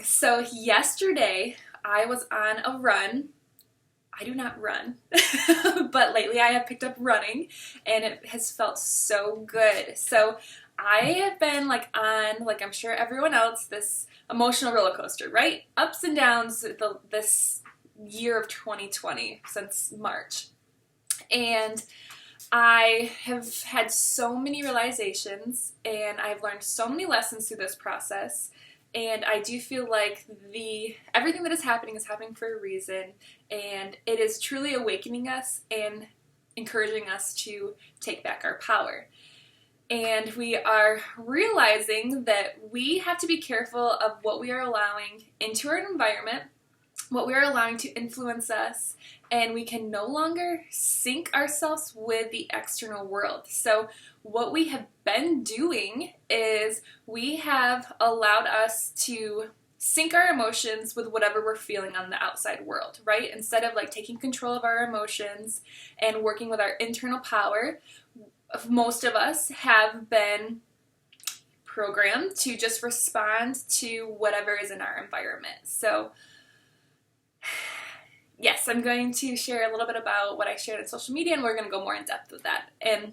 So yesterday I was on a run. I do not run, but lately I have picked up running and it has felt so good. So I have been like I'm sure everyone else, this emotional roller coaster, right? Ups and downs this year of 2020 since March. And I have had so many realizations and I've learned so many lessons through this process. And I do feel like the everything that is happening for a reason, and it is truly awakening us and encouraging us to take back our power. And we are realizing that we have to be careful of what we are allowing into our environment, what we are allowing to influence us, and we can no longer sync ourselves with the external world. So, what we have been doing is we have allowed us to sync our emotions with whatever we're feeling on the outside world, right? Instead of like taking control of our emotions and working with our internal power, most of us have been programmed to just respond to whatever is in our environment. So, yes, I'm going to share a little bit about what I shared on social media, and we're going to go more in depth with that. And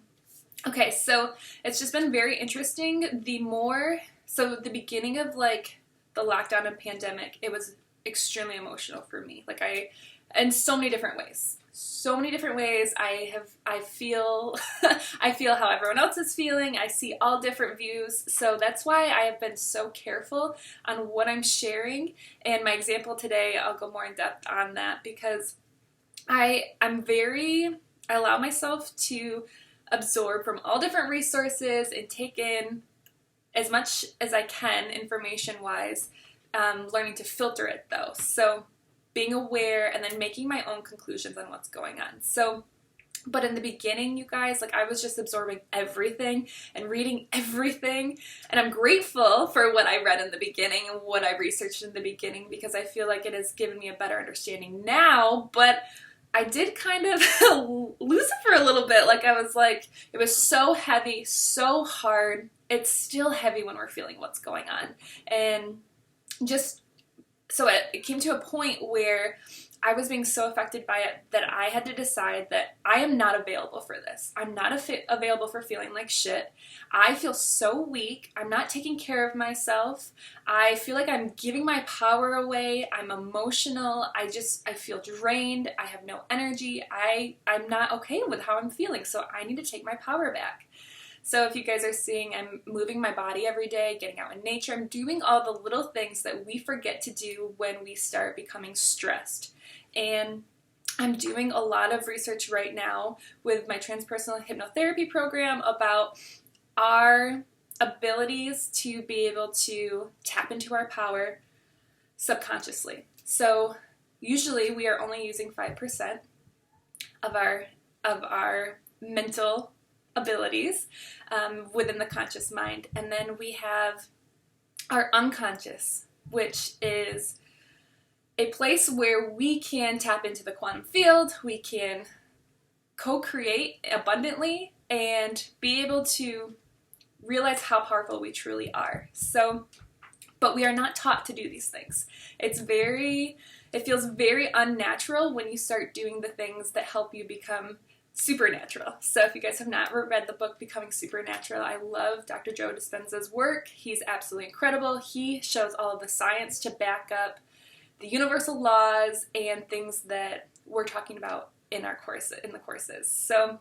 okay, so it's just been very interesting. The beginning of like the lockdown and pandemic, it was extremely emotional for me. In so many different ways. So many different ways. I feel, I feel how everyone else is feeling. I see all different views. So that's why I have been so careful on what I'm sharing. And my example today, I'll go more in depth on that because I allow myself to absorb from all different resources and take in as much as I can information wise, learning to filter it though. So being aware and then making my own conclusions on what's going on. So, but in the beginning, you guys, like I was just absorbing everything and reading everything. And I'm grateful for what I read in the beginning and what I researched in the beginning because I feel like it has given me a better understanding now. But I did kind of lose it for a little bit. It was so heavy, so hard. It's still heavy when we're feeling what's going on. And just so it came to a point where I was being so affected by it that I had to decide that I am not available for this. I'm not available for feeling like shit. I feel so weak. I'm not taking care of myself. I feel like I'm giving my power away. I'm emotional. I feel drained. I have no energy. I'm not okay with how I'm feeling. So I need to take my power back. So if you guys are seeing, I'm moving my body every day, getting out in nature. I'm doing all the little things that we forget to do when we start becoming stressed. And I'm doing a lot of research right now with my transpersonal hypnotherapy program about our abilities to be able to tap into our power subconsciously. So usually we are only using 5% of our mental abilities within the conscious mind. And then we have our unconscious, which is a place where we can tap into the quantum field, we can co-create abundantly, and be able to realize how powerful we truly are. So, but we are not taught to do these things. It feels very unnatural when you start doing the things that help you become supernatural. So if you guys have not read the book Becoming Supernatural, I love Dr. Joe Dispenza's work. He's absolutely incredible. He shows all of the science to back up the universal laws and things that we're talking about in the courses. So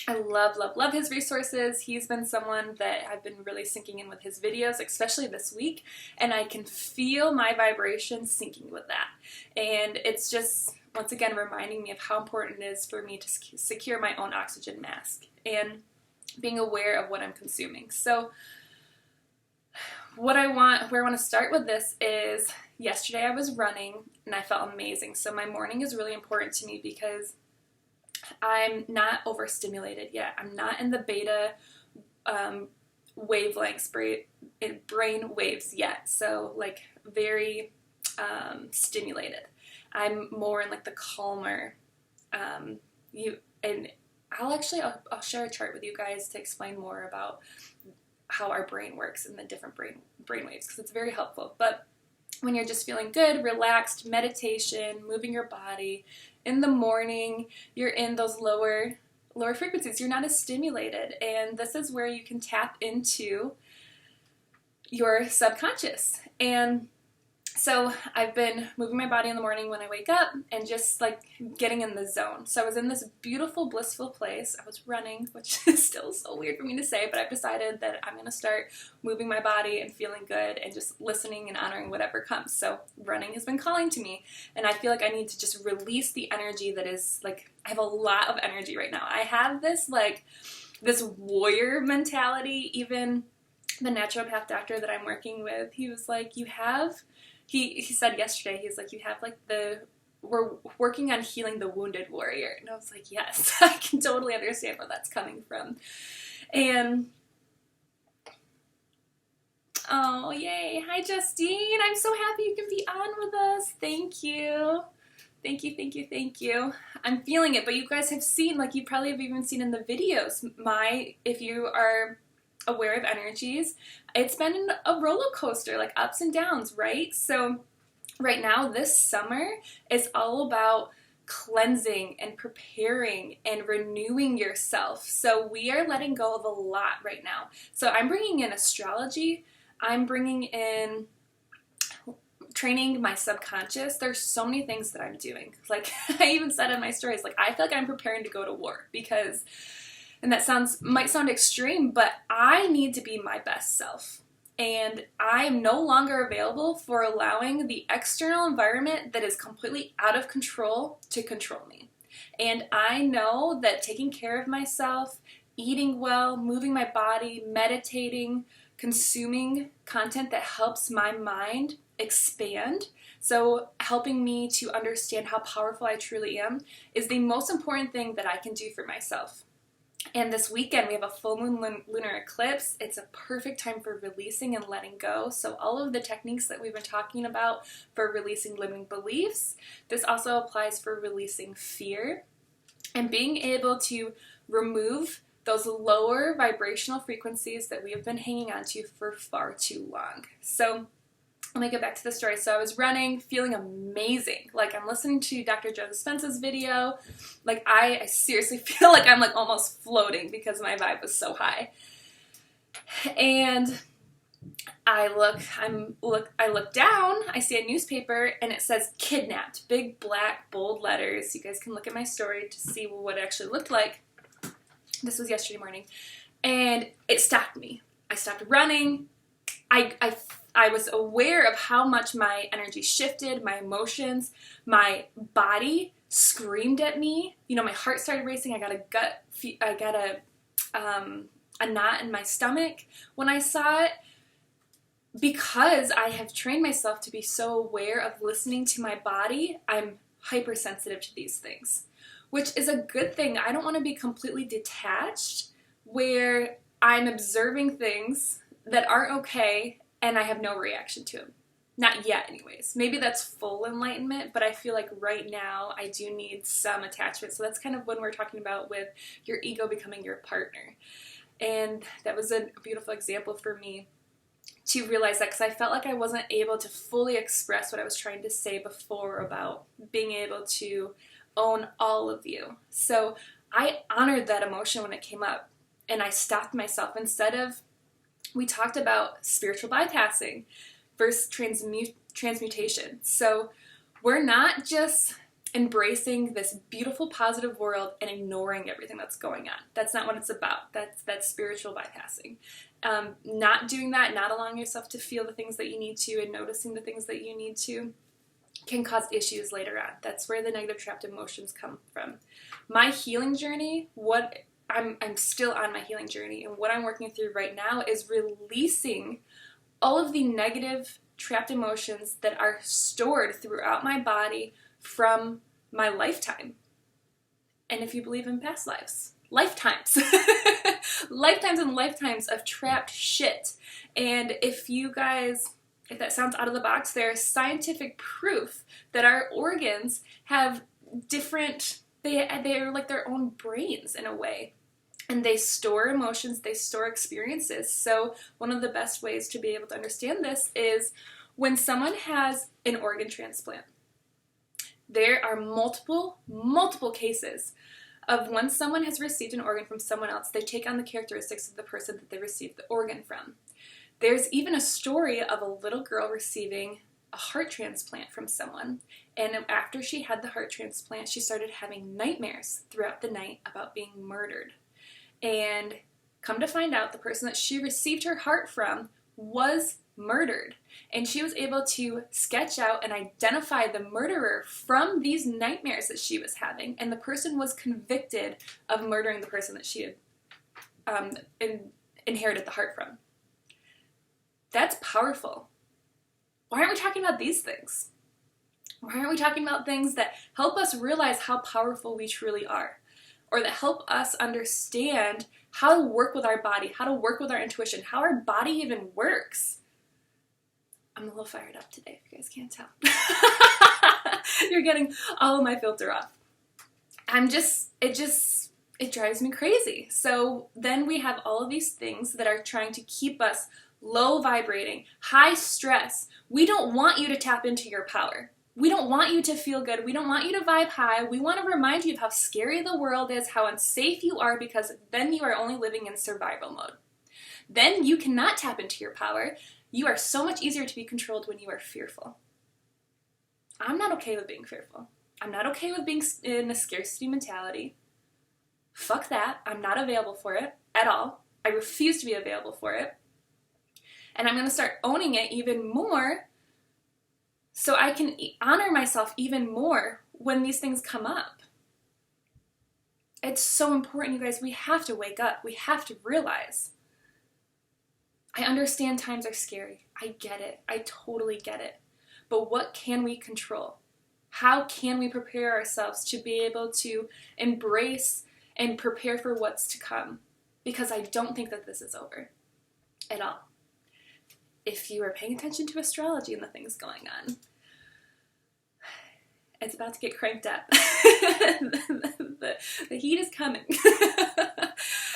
I love, love, love his resources. He's been someone that I've been really syncing in with his videos, especially this week, and I can feel my vibration syncing with that. And it's just, once again, reminding me of how important it is for me to secure my own oxygen mask and being aware of what I'm consuming. So where I want to start with this is yesterday I was running and I felt amazing. So my morning is really important to me because I'm not overstimulated yet. I'm not in the beta wavelengths, brain waves yet. So like very stimulated. I'm more in like the calmer. I'll share a chart with you guys to explain more about how our brain works and the different brain waves because it's very helpful. But when you're just feeling good, relaxed, meditation, moving your body. In the morning, you're in those lower frequencies. You're not as stimulated, and this is where you can tap into your subconscious. And so I've been moving my body in the morning when I wake up and just like getting in the zone. So I was in this beautiful, blissful place. I was running, which is still so weird for me to say, but I've decided that I'm going to start moving my body and feeling good and just listening and honoring whatever comes. So running has been calling to me, and I feel like I need to just release the energy that is like, I have a lot of energy right now. I have this warrior mentality. Even the naturopath doctor that I'm working with, he was like, he said yesterday, he's like, you have like we're working on healing the wounded warrior. And I was like, yes, I can totally understand where that's coming from. And, oh, yay. Hi, Justine. I'm so happy you can be on with us. Thank you. Thank you, thank you, thank you. I'm feeling it, but you guys have seen, like you probably have even seen in the videos, if you are aware of energies, it's been a roller coaster, like ups and downs, right? So right now, this summer is all about cleansing and preparing and renewing yourself. So we are letting go of a lot right now. So I'm bringing in astrology. I'm bringing in training my subconscious. There's so many things that I'm doing. Like I even said in my stories, like I feel like I'm preparing to go to war because, and that might sound extreme, but I need to be my best self. And I am no longer available for allowing the external environment that is completely out of control to control me. And I know that taking care of myself, eating well, moving my body, meditating, consuming content that helps my mind expand, so helping me to understand how powerful I truly am, is the most important thing that I can do for myself. And this weekend we have a full moon lunar eclipse. It's a perfect time for releasing and letting go. So all of the techniques that we've been talking about for releasing limiting beliefs, this also applies for releasing fear and being able to remove those lower vibrational frequencies that we have been hanging on to for far too long. So let me get back to the story. So I was running, feeling amazing. Like I'm listening to Dr. Joe Dispenza's video. Like I seriously feel like I'm like almost floating because my vibe was so high. And I look down, I see a newspaper and it says kidnapped, big black bold letters. You guys can look at my story to see what it actually looked like. This was yesterday morning. And it stopped me. I stopped running. I was aware of how much my energy shifted, my emotions, my body screamed at me. You know, my heart started racing. I got a knot in my stomach when I saw it, because I have trained myself to be so aware of listening to my body. I'm hypersensitive to these things, which is a good thing. I don't want to be completely detached where I'm observing things that aren't okay and I have no reaction to them. Not yet anyways. Maybe that's full enlightenment, but I feel like right now I do need some attachment. So that's kind of when we're talking about with your ego becoming your partner. And that was a beautiful example for me to realize that, because I felt like I wasn't able to fully express what I was trying to say before about being able to own all of you. So I honored that emotion when it came up and I stopped myself. We talked about spiritual bypassing versus transmutation. So we're not just embracing this beautiful, positive world and ignoring everything that's going on. That's not what it's about. That's spiritual bypassing. Not doing that, not allowing yourself to feel the things that you need to and noticing the things that you need to can cause issues later on. That's where the negative trapped emotions come from. My healing journey, I'm still on my healing journey, and what I'm working through right now is releasing all of the negative trapped emotions that are stored throughout my body from my lifetime. And if you believe in past lives, lifetimes. Lifetimes and lifetimes of trapped shit. And if that sounds out of the box, there's scientific proof that our organs have they're like their own brains in a way. And they store emotions, they store experiences. So one of the best ways to be able to understand this is When someone has an organ transplant, there are multiple cases of when someone has received an organ from someone else, they take on the characteristics of the person that they received the organ from. There's even a story of a little girl receiving a heart transplant from someone, and after she had the heart transplant, she started having nightmares throughout the night about being murdered. And come to find out, the person that she received her heart from was murdered, and she was able to sketch out and identify the murderer from these nightmares that she was having, and the person was convicted of murdering the person that she had inherited the heart from. That's powerful. Why aren't we talking about these things? Why aren't we talking about things that help us realize how powerful we truly are, or that help us understand how to work with our body, how to work with our intuition, how our body even works? I'm a little fired up today, if you guys can't tell. You're getting all of my filter off. It drives me crazy. So then we have all of these things that are trying to keep us low vibrating, high stress. We don't want you to tap into your power. We don't want you to feel good. We don't want you to vibe high. We want to remind you of how scary the world is, how unsafe you are, because then you are only living in survival mode. Then you cannot tap into your power. You are so much easier to be controlled when you are fearful. I'm not okay with being fearful. I'm not okay with being in a scarcity mentality. Fuck that. I'm not available for it at all. I refuse to be available for it. And I'm going to start owning it even more so I can honor myself even more when these things come up. It's so important, you guys. We have to wake up. We have to realize. I understand times are scary. I get it. I totally get it. But what can we control? How can we prepare ourselves to be able to embrace and prepare for what's to come? Because I don't think that this is over at all. If you are paying attention to astrology and the things going on, it's about to get cranked up. the heat is coming.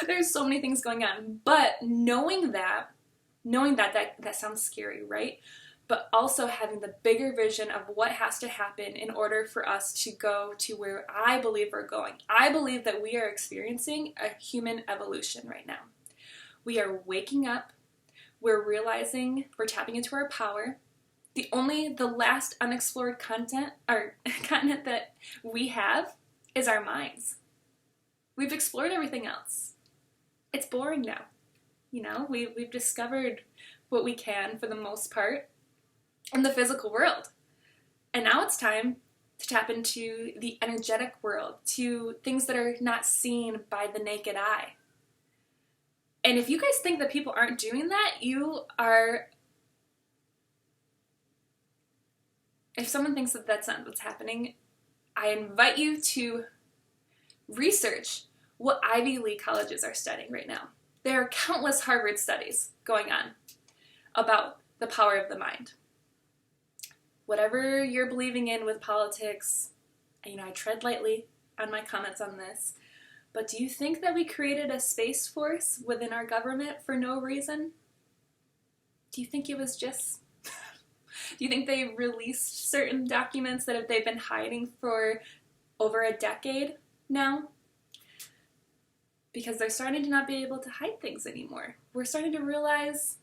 There's so many things going on. But knowing that sounds scary, right? But also having the bigger vision of what has to happen in order for us to go to where I believe we're going. I believe that we are experiencing a human evolution right now. We are waking up. We're realizing we're tapping into our power. The last unexplored continent that we have is our minds. We've explored everything else. It's boring now. You know, we've discovered what we can for the most part in the physical world. And now it's time to tap into the energetic world, to things that are not seen by the naked eye. And if you guys think that people aren't doing that, if someone thinks that that's not what's happening, I invite you to research what Ivy League colleges are studying right now. There are countless Harvard studies going on about the power of the mind. Whatever you're believing in with politics, I tread lightly on my comments on this, but do you think that we created a space force within our government for no reason? Do you think it was just... Do you think they released certain documents that they've been hiding for over a decade now? Because they're starting to not be able to hide things anymore. We're starting to realize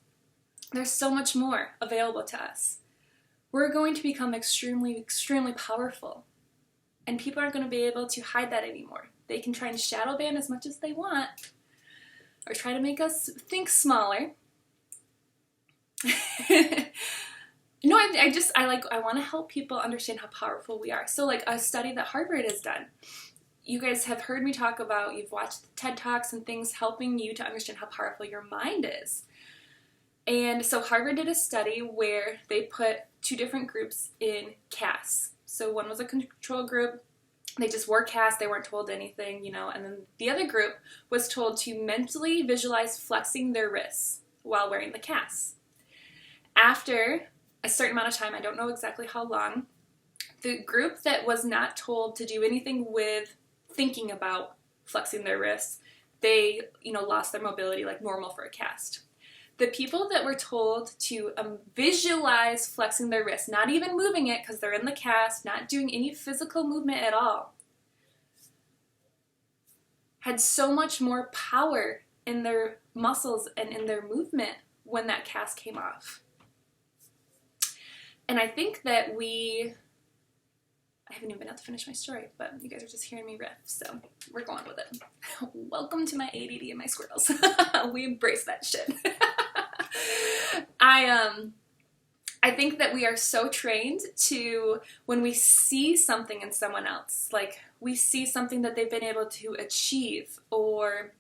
there's so much more available to us. We're going to become extremely, extremely powerful. And people aren't going to be able to hide that anymore. They can try and shadow ban as much as they want, or try to make us think smaller. No, I want to help people understand how powerful we are. So like a study that Harvard has done, you guys have heard me talk about, you've watched TED Talks and things helping you to understand how powerful your mind is. And so Harvard did a study where they put two different groups in casts. So one was a control group. They just wore casts. They weren't told anything, and then the other group was told to mentally visualize flexing their wrists while wearing the casts. After a certain amount of time, I don't know exactly how long, the group that was not told to do anything with thinking about flexing their wrists, they, lost their mobility like normal for a cast. The people that were told to visualize flexing their wrist, not even moving it because they're in the cast, not doing any physical movement at all, had so much more power in their muscles and in their movement when that cast came off. And I think that I haven't even been able to finish my story, but you guys are just hearing me riff, so we're going with it. Welcome to my ADD and my squirrels. We embrace that shit. I think that we are so trained to, when we see something in someone else, like we see something that they've been able to achieve or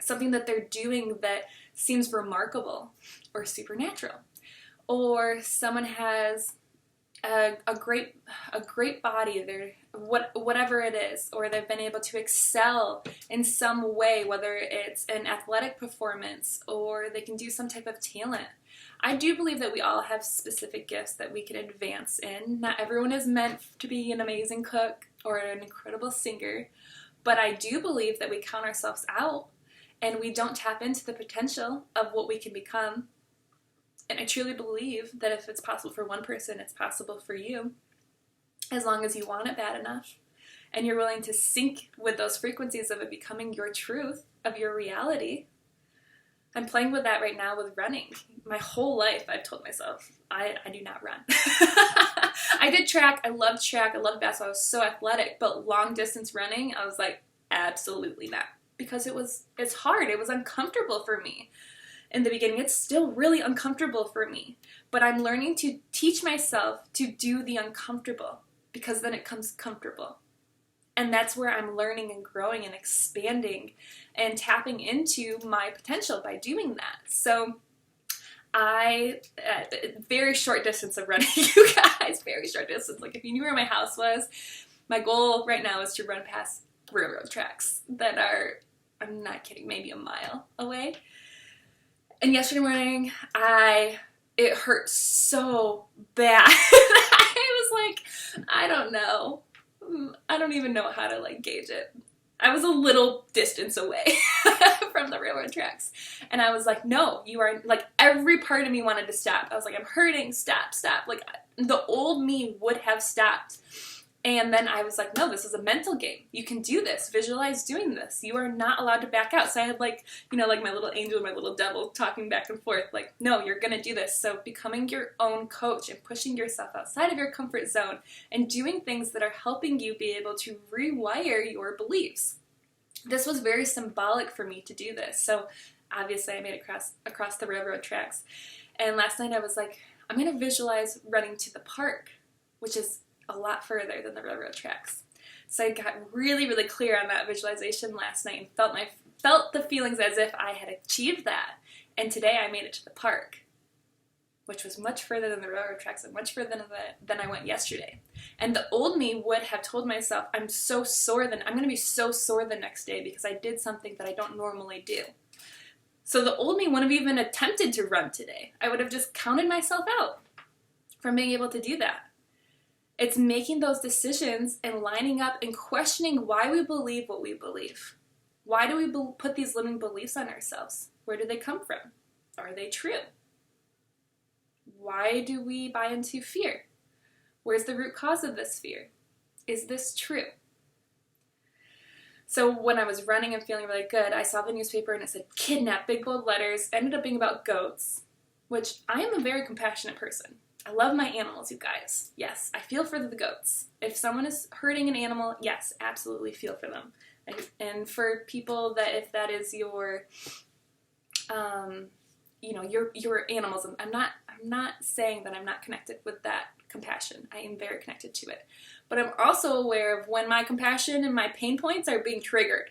something that they're doing that seems remarkable or supernatural, or someone has a great body, they're whatever it is, or they've been able to excel in some way, whether it's an athletic performance or they can do some type of talent. I do believe that we all have specific gifts that we can advance in. Not everyone is meant to be an amazing cook or an incredible singer, but I do believe that we count ourselves out and we don't tap into the potential of what we can become. And I truly believe that if it's possible for one person, it's possible for you, as long as you want it bad enough and you're willing to sync with those frequencies of it becoming your truth, of your reality. I'm playing with that right now with running. My whole life I've told myself, I do not run. I did track, I loved basketball, I was so athletic, but long distance running, I was like, absolutely not. Because it's hard, it was uncomfortable for me. In the beginning, it's still really uncomfortable for me, but I'm learning to teach myself to do the uncomfortable, because then it comes comfortable. And that's where I'm learning and growing and expanding and tapping into my potential by doing that. So very short distance of running, you guys, very short distance. Like if you knew where my house was, my goal right now is to run past railroad tracks that are, I'm not kidding, maybe a mile away. And yesterday morning, it hurt so bad. I was like, I don't know. I don't even know how to gauge it. I was a little distance away from the railroad tracks. And I was like, no, you are, every part of me wanted to stop. I was like, I'm hurting, stop. Like, the old me would have stopped. And then I was like, no, this is a mental game. You can do this. Visualize doing this. You are not allowed to back out. So I had my little angel, my little devil talking back and forth. Like, no, you're going to do this. So becoming your own coach and pushing yourself outside of your comfort zone and doing things that are helping you be able to rewire your beliefs. This was very symbolic for me to do this. So obviously I made it across the railroad tracks. And last night I was like, I'm going to visualize running to the park, which is a lot further than the railroad tracks. So I got really, really clear on that visualization last night and felt the feelings as if I had achieved that. And today I made it to the park, which was much further than the railroad tracks and much further than I went yesterday. And the old me would have told myself, I'm going to be so sore the next day because I did something that I don't normally do. So the old me wouldn't have even attempted to run today. I would have just counted myself out from being able to do that. It's making those decisions and lining up and questioning why we believe what we believe. Why do we put these limiting beliefs on ourselves? Where do they come from? Are they true? Why do we buy into fear? Where's the root cause of this fear? Is this true? So when I was running and feeling really good, I saw the newspaper and it said kidnap, big bold letters, ended up being about goats, which I am a very compassionate person. I love my animals, you guys. Yes, I feel for the goats. If someone is hurting an animal, yes, absolutely feel for them. And for people that, if that is your animals, I'm not saying that I'm not connected with that compassion. I am very connected to it. But I'm also aware of when my compassion and my pain points are being triggered.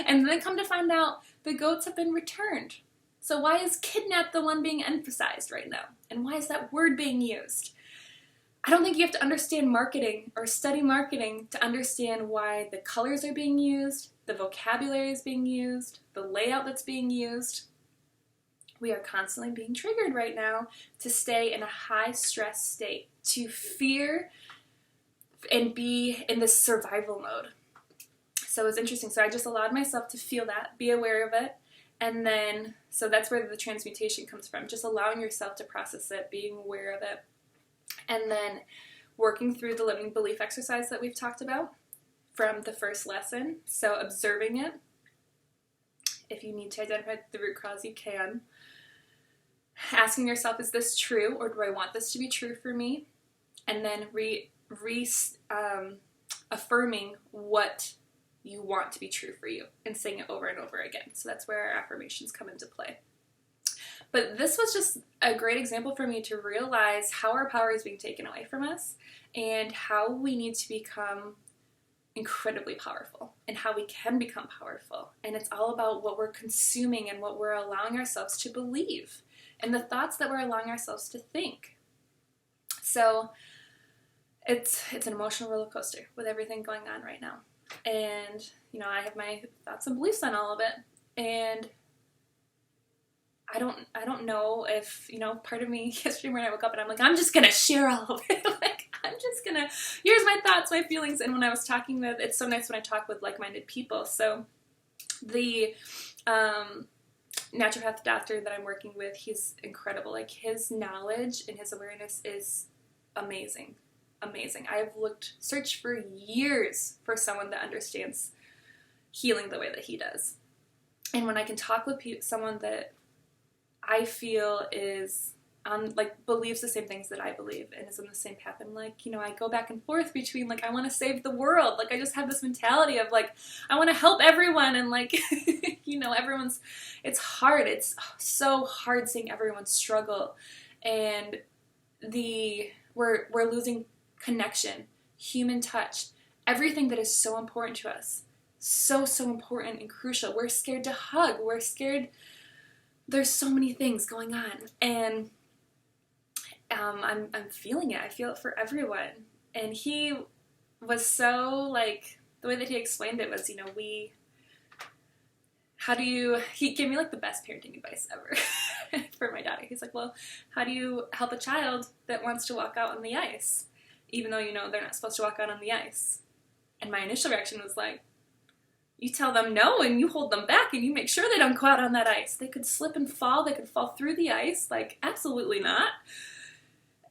And then come to find out the goats have been returned. So why is kidnap the one being emphasized right now? And why is that word being used? I don't think you have to understand marketing or study marketing to understand why the colors are being used, the vocabulary is being used, the layout that's being used. We are constantly being triggered right now to stay in a high stress state, to fear and be in this survival mode. So it's interesting. So I just allowed myself to feel that, be aware of it, And then, so that's where the transmutation comes from, just allowing yourself to process it, being aware of it, and then working through the limiting belief exercise that we've talked about from the first lesson. So observing it. If you need to identify the root cause, you can. Asking yourself, is this true, or do I want this to be true for me? And then affirming what you want to be true for you and saying it over and over again. So that's where our affirmations come into play. But this was just a great example for me to realize how our power is being taken away from us and how we need to become incredibly powerful and how we can become powerful. And it's all about what we're consuming and what we're allowing ourselves to believe and the thoughts that we're allowing ourselves to think. So it's an emotional roller coaster with everything going on right now. And, you know, I have my thoughts and beliefs on all of it. And I don't know if, you know, part of me yesterday when I woke up and I'm like, I'm just going to share all of it. Like, I'm just going to, here's my thoughts, my feelings. And when I was talking with, it's so nice when I talk with like-minded people. So the naturopath doctor that I'm working with, he's incredible. Like, his knowledge and his awareness is amazing. Amazing. I've searched for years for someone that understands healing the way that he does. And when I can talk with someone that I feel is believes the same things that I believe and is on the same path, I'm like, you know, I go back and forth between, like, I want to save the world. Like, I just have this mentality of, like, I want to help everyone. And, like, you know, it's hard. It's so hard seeing everyone struggle. And we're losing connection, human touch, everything that is so important to us. So important and crucial. We're scared to hug. We're scared. There's so many things going on. And I'm feeling it. I feel it for everyone. And he was so, like, the way that he explained it was, you know, he gave me, like, the best parenting advice ever for my daughter. He's like, well, how do you help a child that wants to walk out on the ice, even though you know they're not supposed to walk out on the ice? And my initial reaction was like, you tell them no and you hold them back and you make sure they don't go out on that ice. They could slip and fall. They could fall through the ice. Like, absolutely not.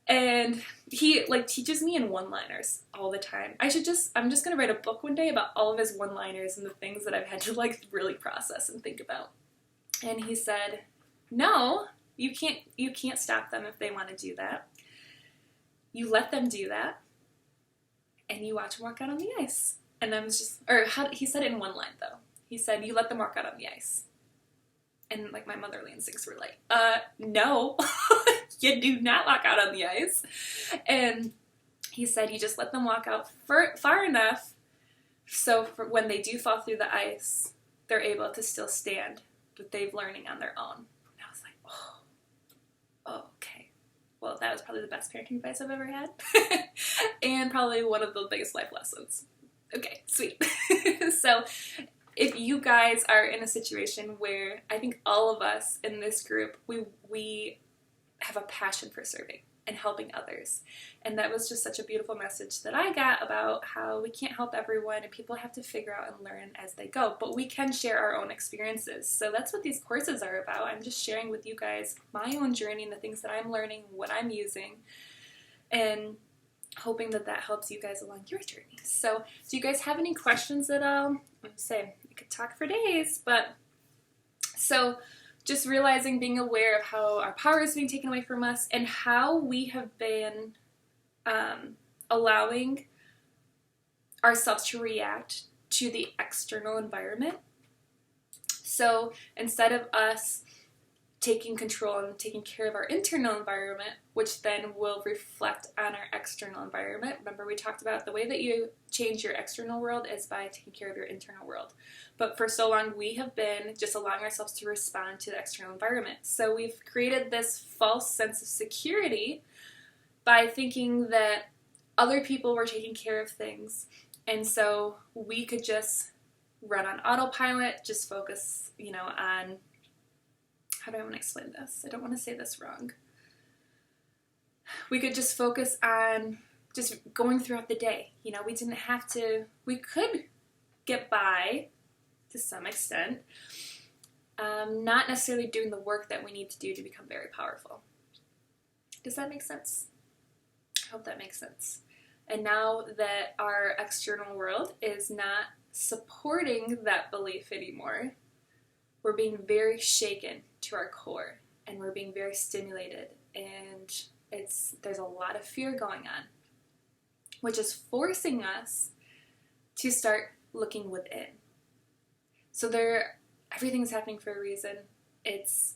And he, like, teaches me in one-liners all the time. I'm just going to write a book one day about all of his one-liners and the things that I've had to, like, really process and think about. And he said, no, you can't stop them if they want to do that. You let them do that and you watch them walk out on the ice. And I was just, he said it in one line, though. He said, you let them walk out on the ice. And, like, my motherly instincts were like, no, you do not walk out on the ice. And he said, you just let them walk out far enough so for when they do fall through the ice, they're able to still stand, but they've learning on their own. And I was like, oh, okay. Well, that was probably the best parenting advice I've ever had. And probably one of the biggest life lessons. Okay, sweet. So if you guys are in a situation where I think all of us in this group, we have a passion for serving and helping others. And that was just such a beautiful message that I got about how we can't help everyone and people have to figure out and learn as they go. But we can share our own experiences. So that's what these courses are about. I'm just sharing with you guys my own journey and the things that I'm learning, what I'm using, and hoping that helps you guys along your journey. So do you guys have any questions at all? I'm saying we could talk for days, but so just realizing, being aware of how our power is being taken away from us and how we have been allowing ourselves to react to the external environment. So instead of us taking control and taking care of our internal environment, which then will reflect on our external environment. Remember, we talked about the way that you change your external world is by taking care of your internal world. But for so long, we have been just allowing ourselves to respond to the external environment. So we've created this false sense of security by thinking that other people were taking care of things. And so we could just run on autopilot, just focus, on, how do I want to explain this? I don't want to say this wrong. We could just focus on just going throughout the day. We didn't have to, we could get by to some extent not necessarily doing the work that we need to do to become very powerful. Does that make sense? I hope that makes sense. And now that our external world is not supporting that belief anymore, we're being very shaken to our core, and we're being very stimulated, and there's a lot of fear going on, which is forcing us to start looking within. So everything's happening for a reason. It's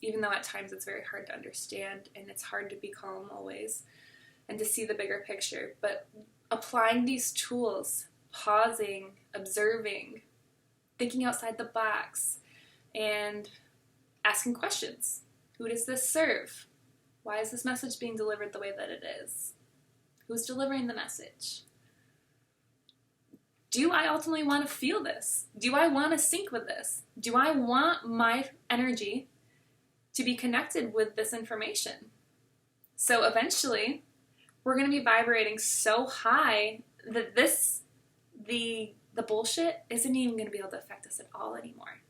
even though at times it's very hard to understand, and it's hard to be calm always and to see the bigger picture, but applying these tools, pausing, observing, thinking outside the box, and asking questions. Who does this serve? Why is this message being delivered the way that it is? Who's delivering the message? Do I ultimately want to feel this? Do I want to sync with this? Do I want my energy to be connected with this information? So eventually, we're going to be vibrating so high that the bullshit isn't even going to be able to affect us at all anymore.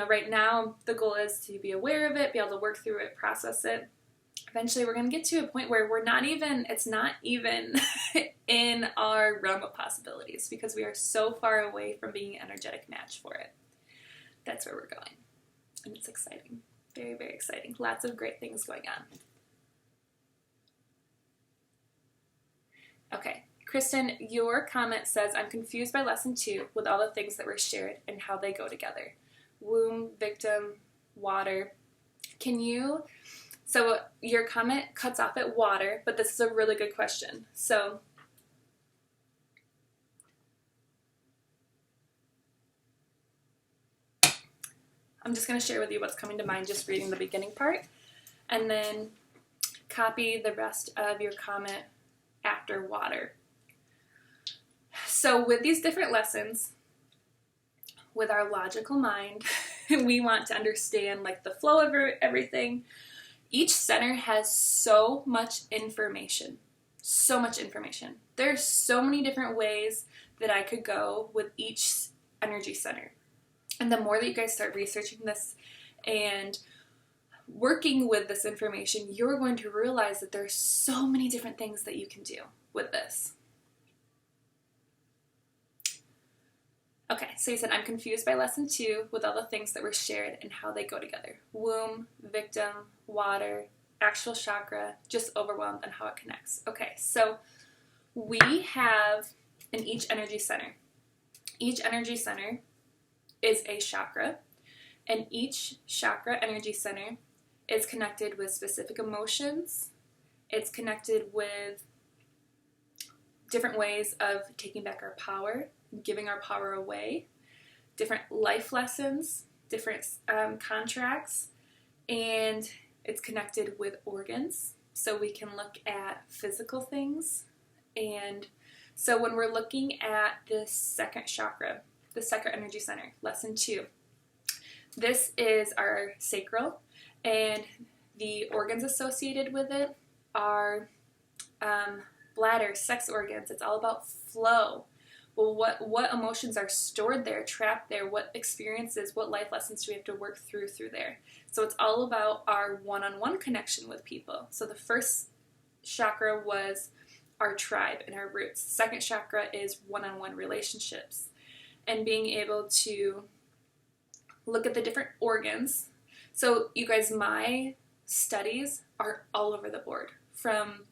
Right now, the goal is to be aware of it, be able to work through it, process it. Eventually, we're going to get to a point where it's not even in our realm of possibilities, because we are so far away from being an energetic match for it. That's where we're going. And it's exciting. Very, very exciting. Lots of great things going on. Okay. Kristen, your comment says, I'm confused by lesson 2 with all the things that were shared and how they go together. Womb, victim, water. So your comment cuts off at water, but this is a really good question. So I'm just going to share with you what's coming to mind just reading the beginning part, and then copy the rest of your comment after water. So with these different lessons, with our logical mind, we want to understand the flow of everything. Each center has so much information. So much information. There's so many different ways that I could go with each energy center. And the more that you guys start researching this and working with this information, you're going to realize that there's so many different things that you can do with this. Okay, so you said, I'm confused by lesson 2 with all the things that were shared and how they go together. Womb, victim, water, actual chakra, just overwhelmed and how it connects. Okay, so we have in each energy center is a chakra, and each chakra energy center is connected with specific emotions. It's connected with different ways of taking back our power, giving our power away, different life lessons, different contracts, and it's connected with organs. So we can look at physical things. And so when we're looking at the second chakra, the second energy center, lesson 2, this is our sacral, and the organs associated with it are bladder, sex organs. It's all about flow. Well, what emotions are stored there, trapped there? What experiences, what life lessons do we have to work through there? So it's all about our one-on-one connection with people. So the first chakra was our tribe and our roots. The second chakra is one-on-one relationships and being able to look at the different organs. So you guys, my studies are all over the board, from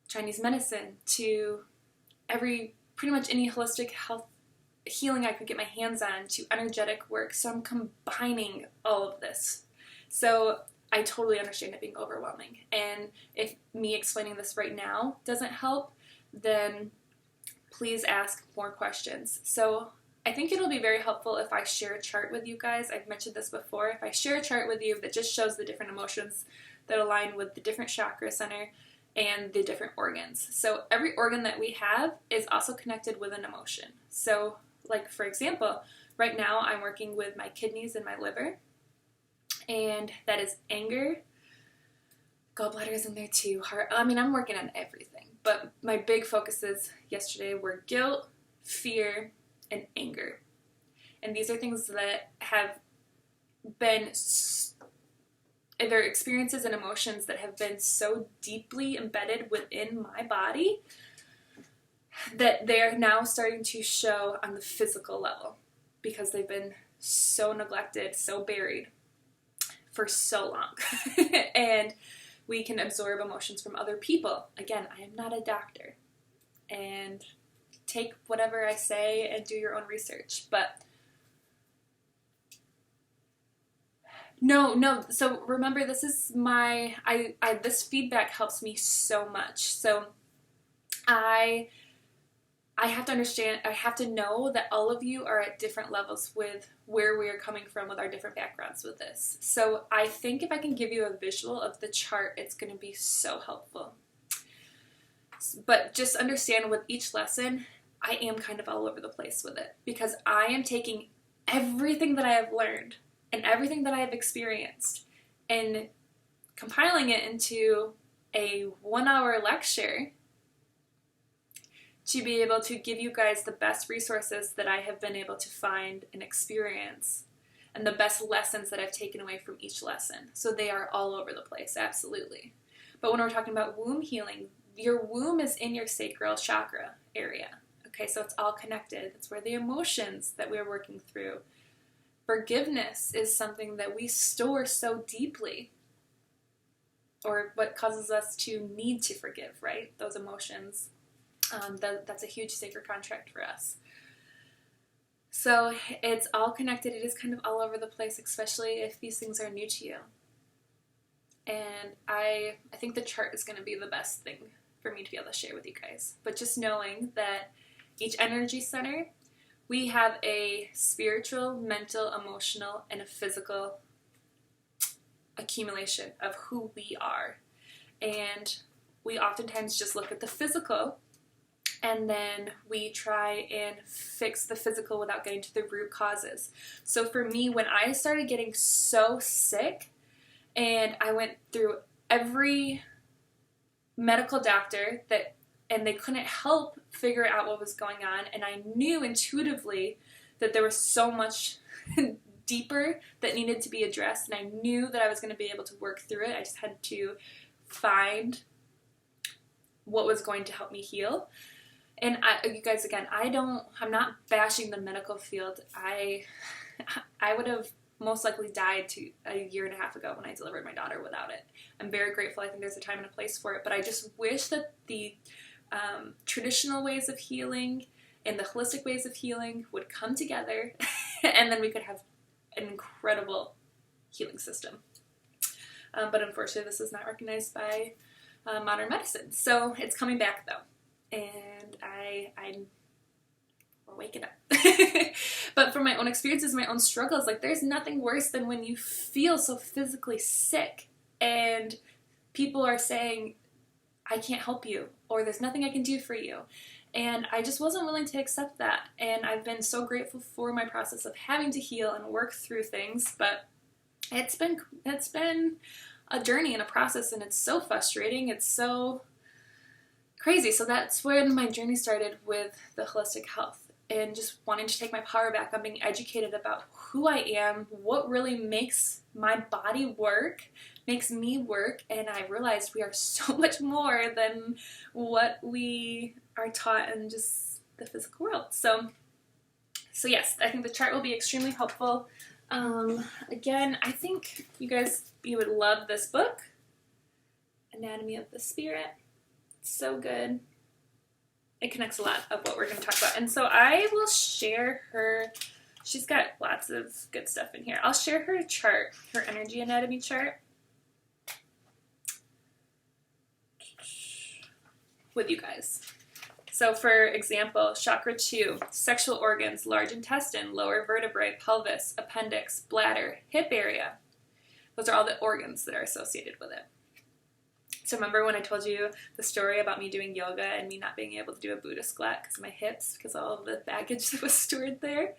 Chinese medicine to pretty much any holistic health healing I could get my hands on, to energetic work. So I'm combining all of this. So I totally understand it being overwhelming. And if me explaining this right now doesn't help, then please ask more questions. So I think it'll be very helpful if I share a chart with you guys. I've mentioned this before. If I share a chart with you that just shows the different emotions that align with the different chakra center and the different organs. So every organ that we have is also connected with an emotion. So like, for example, right now I'm working with my kidneys and my liver, and that is anger. Gallbladder is in there too. Heart. I'm working on everything, but my big focuses yesterday were guilt, fear, and anger. And these are things that have been, they're experiences and emotions that have been so deeply embedded within my body that they are now starting to show on the physical level because they've been so neglected, so buried for so long. And we can absorb emotions from other people. Again, I am not a doctor. And take whatever I say and do your own research. But no. So remember, this is this feedback helps me so much. So I have to understand, I have to know that all of you are at different levels with where we are coming from with our different backgrounds with this. So I think if I can give you a visual of the chart, it's going to be so helpful. But just understand with each lesson, I am kind of all over the place with it because I am taking everything that I have learned and everything that I have experienced and compiling it into a 1-hour lecture to be able to give you guys the best resources that I have been able to find and experience and the best lessons that I've taken away from each lesson. So they are all over the place, absolutely. But when we're talking about womb healing, your womb is in your sacral chakra area. Okay, so it's all connected. It's where the emotions that we're working through. Forgiveness is something that we store so deeply, or what causes us to need to forgive, right? Those emotions. That's a huge sacred contract for us. So it's all connected. It is kind of all over the place, especially if these things are new to you. And I think the chart is going to be the best thing for me to be able to share with you guys. But just knowing that each energy center, we have a spiritual, mental, emotional, and a physical accumulation of who we are. And we oftentimes just look at the physical and then we try and fix the physical without getting to the root causes. So for me, when I started getting so sick and I went through every medical doctor and they couldn't help figure out what was going on, and I knew intuitively that there was so much deeper that needed to be addressed, and I knew that I was going to be able to work through it. I just had to find what was going to help me heal. And you guys, again, I'm not bashing the medical field. I would have most likely died a year and a half ago when I delivered my daughter without it. I'm very grateful. I think there's a time and a place for it, but I just wish that the traditional ways of healing and the holistic ways of healing would come together and then we could have an incredible healing system. But unfortunately, this is not recognized by modern medicine. So it's coming back though. And we're waking up. But from my own experiences, my own struggles, like there's nothing worse than when you feel so physically sick and people are saying, I can't help you, or there's nothing I can do for you. And I just wasn't willing to accept that. And I've been so grateful for my process of having to heal and work through things, but it's been a journey and a process, and it's so frustrating. It's so crazy. So that's when my journey started with the holistic health and just wanting to take my power back on being educated about who I am, what really makes my body work, makes me work, and I realized we are so much more than what we are taught in just the physical world. So yes, I think the chart will be extremely helpful. Again, I think you would love this book, Anatomy of the Spirit. It's so good. It connects a lot of what we're going to talk about. And so I will share she's got lots of good stuff in here. I'll share her chart, her energy anatomy chart with you guys. So for example, chakra 2, sexual organs, large intestine, lower vertebrae, pelvis, appendix, bladder, hip area. Those are all the organs that are associated with it. So remember when I told you the story about me doing yoga and me not being able to do a Buddha squat because of my hips, because of all of the baggage that was stored there?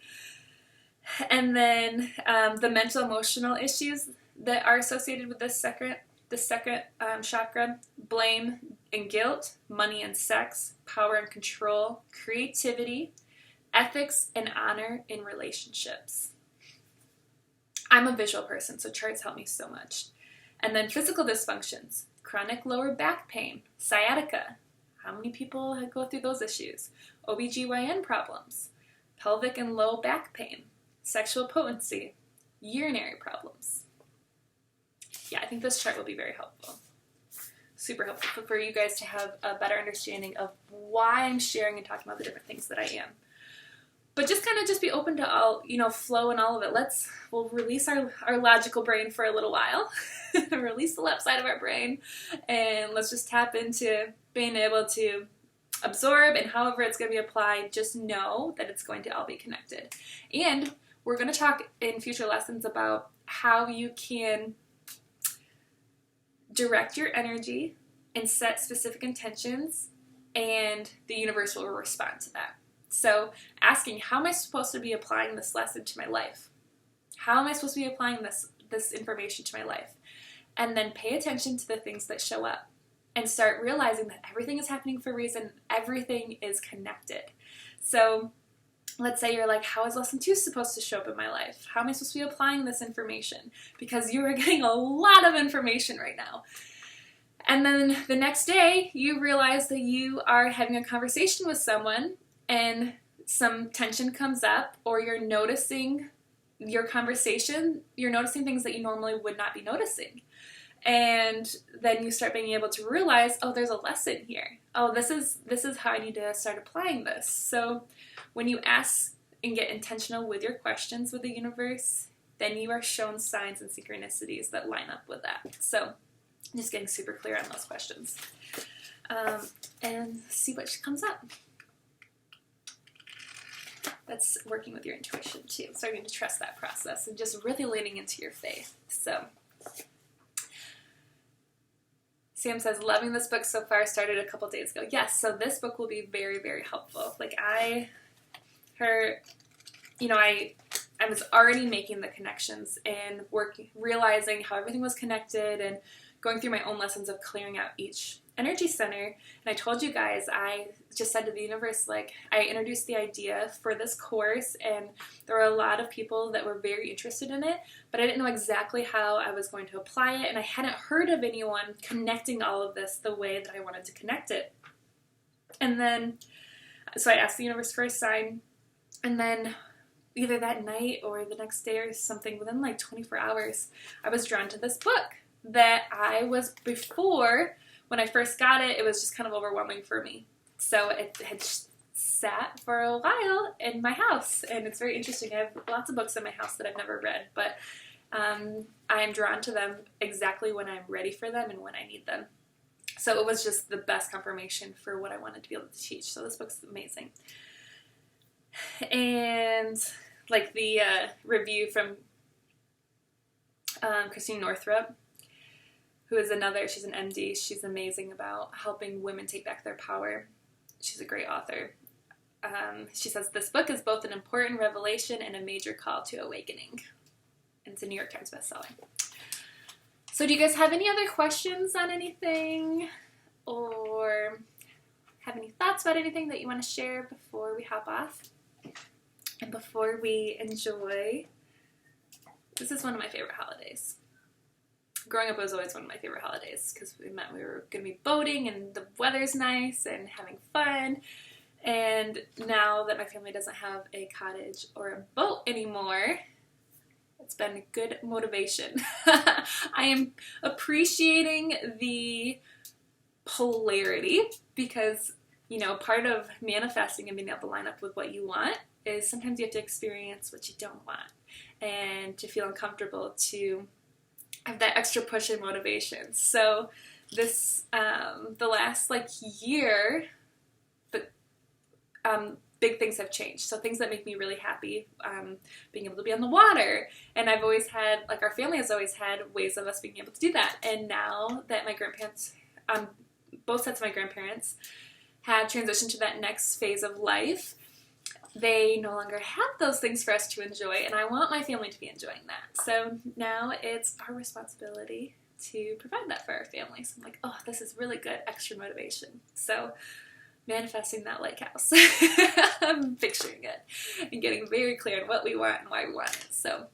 And then the mental emotional issues that are associated with the second chakra: blame and guilt, money and sex, power and control, creativity, ethics and honor in relationships. I'm a visual person, so charts help me so much. And then physical dysfunctions, chronic lower back pain, sciatica. How many people go through those issues? OBGYN problems, pelvic and low back pain, sexual potency, urinary problems. Yeah, I think this chart will be very helpful. Super helpful for you guys to have a better understanding of why I'm sharing and talking about the different things that I am. But just kind of just be open to all, flow and all of it. We'll release our logical brain for a little while, release the left side of our brain, and let's just tap into being able to absorb, and however it's going to be applied, just know that it's going to all be connected. And we're going to talk in future lessons about how you can direct your energy and set specific intentions, and the universe will respond to that. So asking, how am I supposed to be applying this lesson to my life? How am I supposed to be applying this information to my life? And then pay attention to the things that show up and start realizing that everything is happening for a reason. Everything is connected. So let's say you're like, how is lesson 2 supposed to show up in my life? How am I supposed to be applying this information? Because you are getting a lot of information right now. And then the next day, you realize that you are having a conversation with someone and some tension comes up, or you're noticing your conversation, you're noticing things that you normally would not be noticing. And then you start being able to realize, oh, there's a lesson here. Oh, this is how I need to start applying this. So when you ask and get intentional with your questions with the universe, then you are shown signs and synchronicities that line up with that. So just getting super clear on those questions. And see what comes up. That's working with your intuition too, starting to trust that process and just really leaning into your faith. So Sam says, loving this book so far, started a couple days ago. Yes, so this book will be very, very helpful. I was already making the connections and realizing how everything was connected and going through my own lessons of clearing out each energy center. And I told you guys, I just said to the universe, I introduced the idea for this course, and there were a lot of people that were very interested in it, but I didn't know exactly how I was going to apply it, and I hadn't heard of anyone connecting all of this the way that I wanted to connect it. And then, so I asked the universe for a sign, and then either that night or the next day or something, within 24 hours, I was drawn to this book that I was before. When I first got it, it was just kind of overwhelming for me. So it had sat for a while in my house, and it's very interesting. I have lots of books in my house that I've never read, but I am drawn to them exactly when I'm ready for them and when I need them. So it was just the best confirmation for what I wanted to be able to teach. So this book's amazing. And the review from Christine Northrup, who is she's an MD. She's amazing about helping women take back their power. She's a great author. She says, this book is both an important revelation and a major call to awakening. And it's a New York Times bestseller. So do you guys have any other questions on anything? Or have any thoughts about anything that you want to share before we hop off? And before we enjoy, this is one of my favorite holidays. Growing up was always one of my favorite holidays because we were going to be boating and the weather's nice and having fun. And now that my family doesn't have a cottage or a boat anymore, it's been a good motivation. I am appreciating the polarity because, part of manifesting and being able to line up with what you want is sometimes you have to experience what you don't want and to feel uncomfortable to have that extra push and motivation. So this, the last year, but big things have changed. So things that make me really happy, being able to be on the water. And I've always had, our family has always had ways of us being able to do that. And now that my grandparents, both sets of my grandparents had transitioned to that next phase of life, they no longer have those things for us to enjoy, and I want my family to be enjoying that. So now it's our responsibility to provide that for our family. So I'm like, oh, this is really good extra motivation. So manifesting that lake house. I'm picturing it and getting very clear on what we want and why we want it. So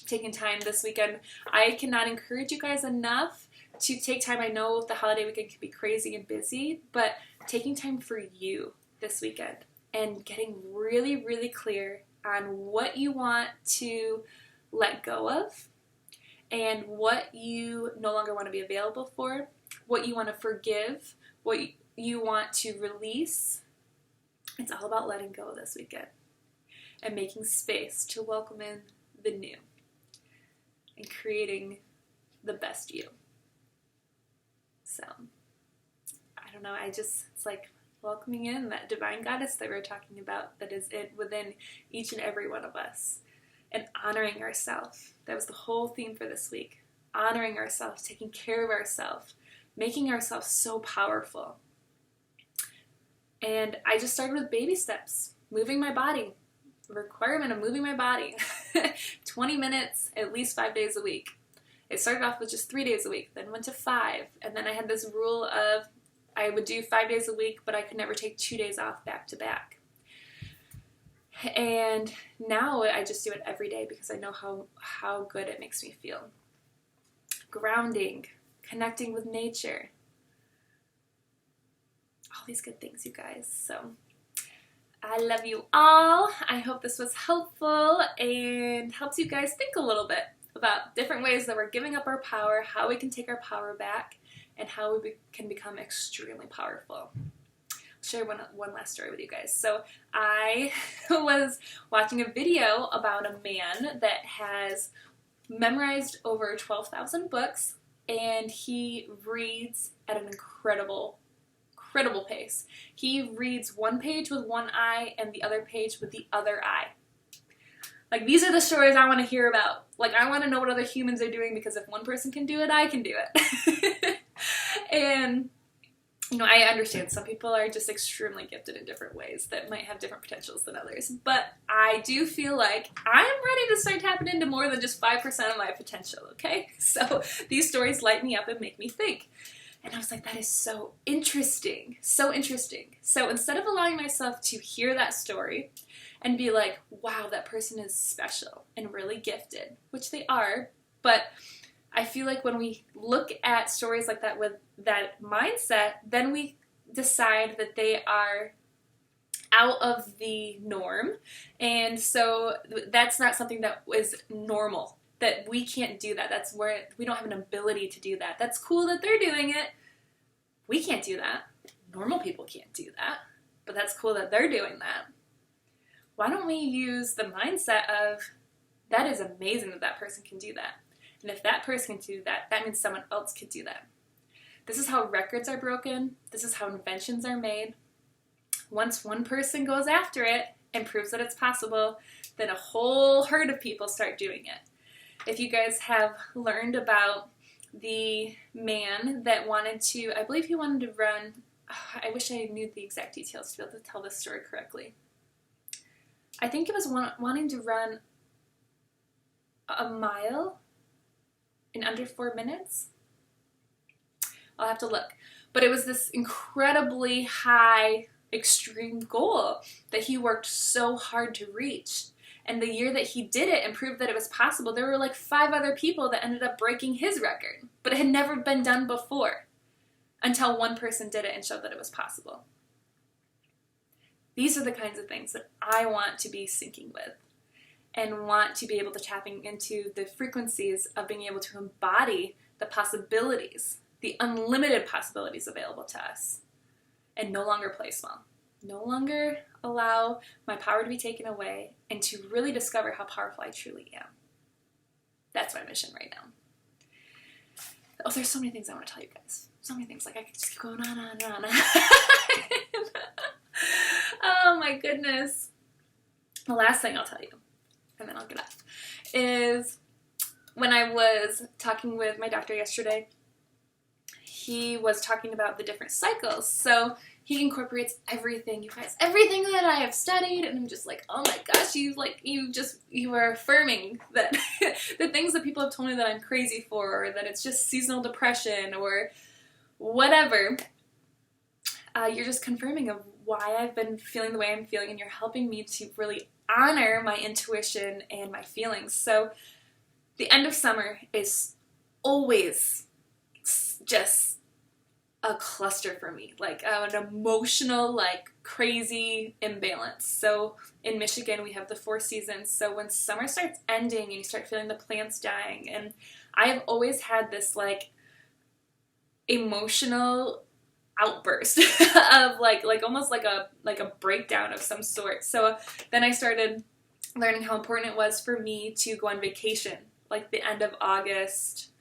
taking time this weekend, I cannot encourage you guys enough to take time. I know the holiday weekend can be crazy and busy, but taking time for you this weekend and getting really, really clear on what you want to let go of and what you no longer want to be available for, what you want to forgive, what you want to release. It's all about letting go this weekend and making space to welcome in the new and creating the best you. So, I don't know, it's like welcoming in that divine goddess that we're talking about that is within each and every one of us, and honoring ourselves. That was the whole theme for this week. Honoring ourselves, taking care of ourselves, making ourselves so powerful. And I just started with baby steps, moving my body. The requirement of moving my body. 20 minutes, at least 5 days a week. It started off with just 3 days a week, then went to 5. And then I had this rule of I would do 5 days a week, but I could never take 2 days off back to back. And now I just do it every day because I know how good it makes me feel. Grounding, connecting with nature. All these good things, you guys. So I love you all. I hope this was helpful and helps you guys think a little bit about different ways that we're giving up our power, how we can take our power back, and how we can become extremely powerful. I'll share one last story with you guys. So I was watching a video about a man that has memorized over 12,000 books, and he reads at an incredible pace. He reads one page with one eye and the other page with the other eye. Like, these are the stories I want to hear about. Like, I want to know what other humans are doing, because if one person can do it, I can do it. And, I understand some people are just extremely gifted in different ways that might have different potentials than others. But I do feel like I'm ready to start tapping into more than just 5% of my potential, okay? So these stories light me up and make me think. And I was like, that is so interesting, so interesting. So instead of allowing myself to hear that story and be like, wow, that person is special and really gifted, which they are, but I feel like when we look at stories like that with that mindset, then we decide that they are out of the norm, and so that's not something that is normal. That we can't do that. That's where we don't have an ability to do that. That's cool that they're doing it. We can't do that. Normal people can't do that. But that's cool that they're doing that. Why don't we use the mindset of, that is amazing that that person can do that. And if that person can do that, that means someone else could do that. This is how records are broken. This is how inventions are made. Once one person goes after it and proves that it's possible, then a whole herd of people start doing it. If you guys have learned about the man that wanted to, I believe he wanted to run, I wish I knew the exact details to be able to tell this story correctly. I think it was wanting to run a mile in under 4 minutes. I'll have to look. But it was this incredibly high, extreme goal that he worked so hard to reach. And the year that he did it and proved that it was possible, there were like 5 other people that ended up breaking his record. But it had never been done before until one person did it and showed that it was possible. These are the kinds of things that I want to be syncing with and want to be able to tapping into the frequencies of being able to embody the possibilities, the unlimited possibilities available to us, and no longer play small. No longer allow my power to be taken away, and to really discover how powerful I truly am. That's my mission right now. Oh, there's so many things I want to tell you guys. So many things. Like, I could just keep going on and on. Oh my goodness. The last thing I'll tell you, and then I'll get off, is when I was talking with my doctor yesterday, he was talking about the different cycles. So he incorporates everything, you guys, everything that I have studied, and I'm just like, oh my gosh, you are affirming that the things that people have told me that I'm crazy for, or that it's just seasonal depression, or whatever. you're just confirming of why I've been feeling the way I'm feeling, and you're helping me to really honor my intuition and my feelings. So the end of summer is always just a cluster for me, like an emotional, like crazy imbalance. So in Michigan, we have the 4 seasons. So when summer starts ending and you start feeling the plants dying, and I've always had this like emotional outburst of like almost like a breakdown of some sort. So then I started learning how important it was for me to go on vacation, like the end of August,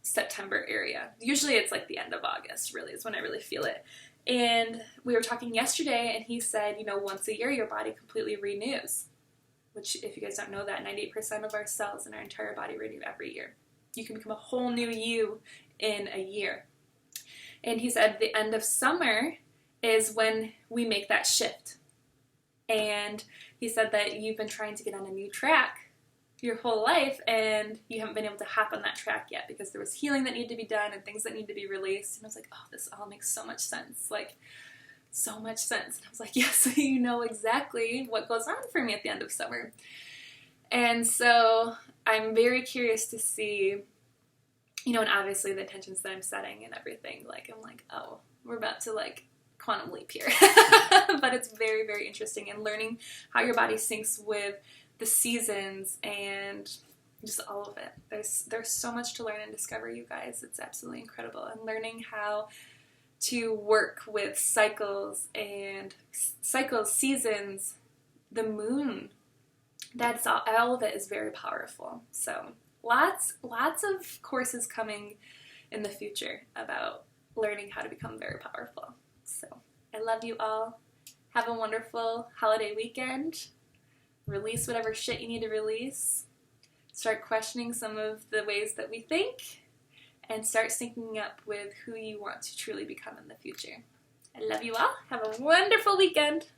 September area. Usually it's like the end of August, really, is when I really feel it. And we were talking yesterday, and he said, you know, once a year your body completely renews, which, if you guys don't know that, 98% of our cells in our entire body renew every year. You can become a whole new you in a year. And he said the end of summer is when we make that shift. And he said that you've been trying to get on a new track your whole life, and you haven't been able to hop on that track yet because there was healing that needed to be done and things that need to be released. And I was like, oh, this all makes so much sense. Like, so much sense. And I was like, yes, you know exactly what goes on for me at the end of summer. And so I'm very curious to see, you know, and obviously the intentions that I'm setting and everything, like, I'm like, oh, we're about to, like, quantum leap here. But it's very, very interesting, and learning how your body syncs with the seasons and just all of it. There's so much to learn and discover, you guys. It's absolutely incredible. And learning how to work with cycles, seasons, the moon. That's all of it is very powerful. So lots of courses coming in the future about learning how to become very powerful. So I love you all. Have a wonderful holiday weekend. Release whatever shit you need to release. Start questioning some of the ways that we think, and start syncing up with who you want to truly become in the future. I love you all. Have a wonderful weekend.